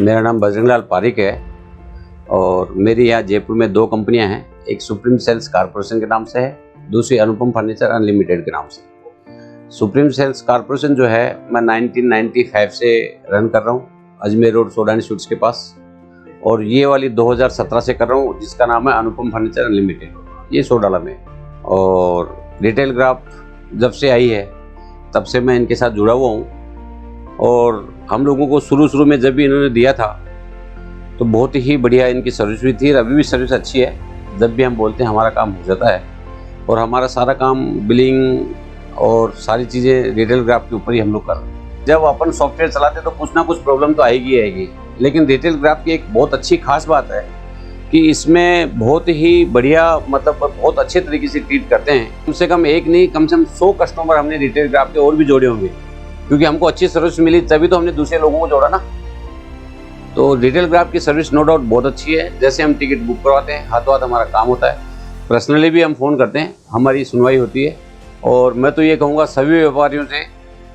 मेरा नाम बजरंगलाल पारिक है और मेरी यहाँ जयपुर में 2 कंपनियाँ हैं। एक सुप्रीम सेल्स कॉर्पोरेशन के नाम से है, दूसरी अनुपम फर्नीचर अनलिमिटेड के नाम से। सुप्रीम सेल्स कॉर्पोरेशन जो है मैं 1995 से रन कर रहा हूँ अजमेर रोड सोडानी स्वीट्स के पास, और ये वाली 2017 से कर रहा हूँ जिसका नाम है अनुपम फर्नीचर अनलिमिटेड, ये सोडाला में। और रिटेल ग्राफ जब से आई है तब से मैं इनके साथ जुड़ा हुआ हूँ, और हम लोगों को शुरू में जब भी इन्होंने दिया था तो बहुत ही बढ़िया इनकी सर्विस भी थी, अभी भी सर्विस अच्छी है। जब भी हम बोलते हैं हमारा काम हो जाता है, और हमारा सारा काम बिलिंग और सारी चीज़ें रिटेल ग्राफ के ऊपर ही हम लोग कर रहे हैं। जब अपन सॉफ्टवेयर चलाते तो कुछ ना कुछ प्रॉब्लम तो आएगी, लेकिन रिटेल ग्राफ की एक बहुत अच्छी खास बात है कि इसमें बहुत ही बढ़िया मतलब बहुत अच्छे तरीके से ट्रीट करते हैं। कम से कम एक नहीं, कम से कम 100 कस्टमर हमने रिटेल ग्राफ के और भी जोड़े होंगे, क्योंकि हमको अच्छी सर्विस मिली तभी तो हमने दूसरे लोगों को जोड़ा ना। तो रिटेल ग्राफ की सर्विस नो डाउट बहुत अच्छी है। जैसे हम टिकट बुक करवाते हैं, हाथों हाथ हमारा काम होता है। पर्सनली भी हम फ़ोन करते हैं, हमारी सुनवाई होती है। और मैं तो ये कहूँगा सभी व्यापारियों से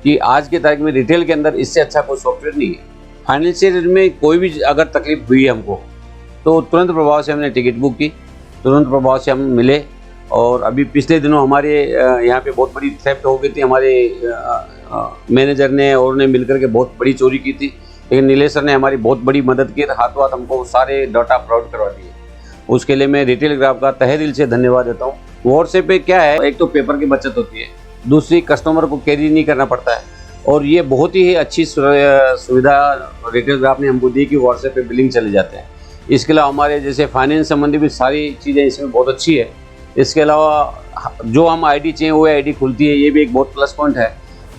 कि आज के तारीख में रिटेल के अंदर इससे अच्छा कोई सॉफ्टवेयर नहीं है। फाइनेंशियल में कोई भी अगर तकलीफ हुई हमको तो तुरंत प्रभाव से हमने टिकट बुक की, तुरंत प्रभाव से हम मिले। और अभी पिछले दिनों हमारे यहाँ पे बहुत बड़ी थेफ्ट हो गई थी, हमारे मैनेजर ने और ने मिलकर के बहुत बड़ी चोरी की थी, लेकिन नीलेश सर ने हमारी बहुत बड़ी मदद की, हाथों हाथ हमको सारे डाटा अपलोड करवा दिए। उसके लिए मैं रिटेल ग्राफ का तहे दिल से धन्यवाद देता हूँ। व्हाट्सएप पे क्या है, एक तो पेपर की बचत होती है, दूसरी कस्टमर को कैरी नहीं करना पड़ता है, और ये बहुत ही अच्छी सुविधा रिटेल ग्राफ ने हमको दी कि व्हाट्सएप पे बिलिंग चले जाते हैं। इसके अलावा हमारे जैसे फाइनेंस संबंधी भी सारी चीज़ें इसमें बहुत अच्छी है। इसके अलावा जो हम आईडी चाहिए वो आईडी खुलती है, ये भी एक बहुत प्लस पॉइंट है।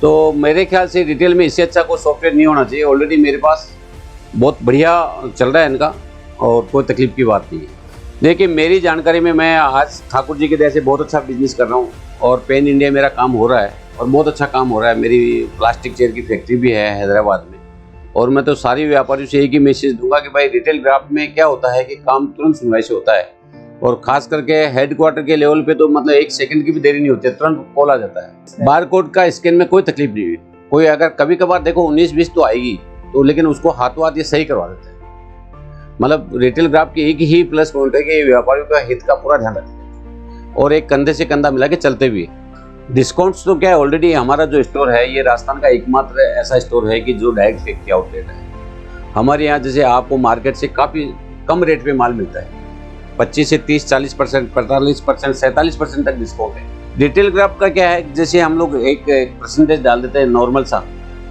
तो मेरे ख्याल से रिटेल में इससे अच्छा कोई सॉफ्टवेयर नहीं होना चाहिए। ऑलरेडी मेरे पास बहुत बढ़िया चल रहा है इनका, और कोई तकलीफ की बात नहीं है। देखिए मेरी जानकारी में मैं आज ठाकुर जी के दया से बहुत अच्छा बिजनेस कर रहा हूँ, और पैन इंडिया मेरा काम हो रहा है और बहुत अच्छा काम हो रहा है। मेरी प्लास्टिक चेयर की फैक्ट्री भी है हैदराबाद में, और मैं तो सारी व्यापारियों से एक ही मैसेज दूंगा कि भाई रिटेल ग्राफ में क्या होता है कि काम तुरंत सुनवाई से होता है, और खास करके हेडक्वार्टर के लेवल पे तो मतलब 1 सेकंड की भी देरी नहीं होती है, तुरंत कॉल आ जाता है। बारकोड का स्कैन में कोई तकलीफ नहीं हुई। कोई अगर कभी कभार देखो 19-20 तो आएगी तो, लेकिन उसको हाथों हाथ ये सही करवा देते हैं। मतलब रिटेल ग्राफ की एक ही प्लस पॉइंट है कि व्यापारियों का हित का पूरा ध्यान रखते हैं और एक कंधे से कंधा मिला के चलते भी है। डिस्काउंट्स तो क्या है, ऑलरेडी हमारा जो स्टोर है ये राजस्थान का एकमात्र ऐसा स्टोर है कि जो डायरेक्ट फैक्ट्री आउटलेट है। हमारे यहाँ जैसे आपको मार्केट से काफ़ी कम रेट पे माल मिलता है, 25 से 30, 40%, 45%, 47% तक डिस्काउंट है। रिटेल ग्राफ का क्या है, जैसे हम लोग एक परसेंटेज डाल देते हैं नॉर्मल सा,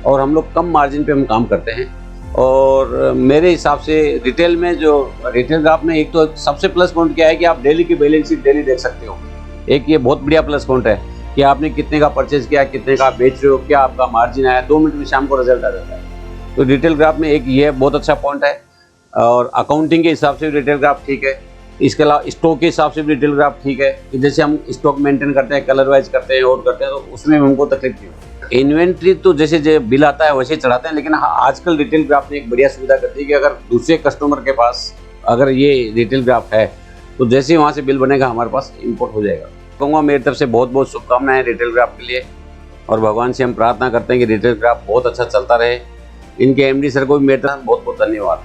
और हम लोग कम मार्जिन पे हम काम करते हैं। और मेरे हिसाब से रिटेल में जो रिटेल ग्राफ में एक तो सबसे प्लस पॉइंट क्या है कि आप डेली की बैलेंस शीट डेली देख सकते हो। एक ये बहुत बढ़िया प्लस पॉइंट है कि आपने कितने का परचेज किया, कितने का बेच रहे हो, क्या आपका मार्जिन आया, 2 मिनट में शाम को रिजल्ट आ जाता है। तो रिटेल ग्राफ में एक ये बहुत अच्छा पॉइंट है। और अकाउंटिंग के हिसाब से रिटेल ग्राफ ठीक है। इसके अलावा स्टॉक के हिसाब से भी रिटेल ग्राफ ठीक है कि जैसे हम स्टॉक मेंटेन करते हैं, कलर वाइज करते हैं और करते हैं, तो उसमें हमको तकलीफ नहीं होती। इन्वेंट्री तो जैसे जो बिल आता है वैसे चढ़ाते हैं, लेकिन आजकल रिटेल ग्राफ ने एक बढ़िया सुविधा कर दी कि अगर दूसरे कस्टमर के पास अगर ये रिटेल ग्राफ है तो जैसे ही वहाँ से बिल बनेगा हमारे पास इंपोर्ट हो जाएगा। कहूँगा मेरी तरफ से बहुत बहुत शुभकामनाएं रिटेल ग्राफ के लिए, और भगवान से हम प्रार्थना करते हैं कि रिटेल ग्राफ बहुत अच्छा चलता रहे। इनके एमडी सर को भी मेरी तरफ बहुत बहुत धन्यवाद।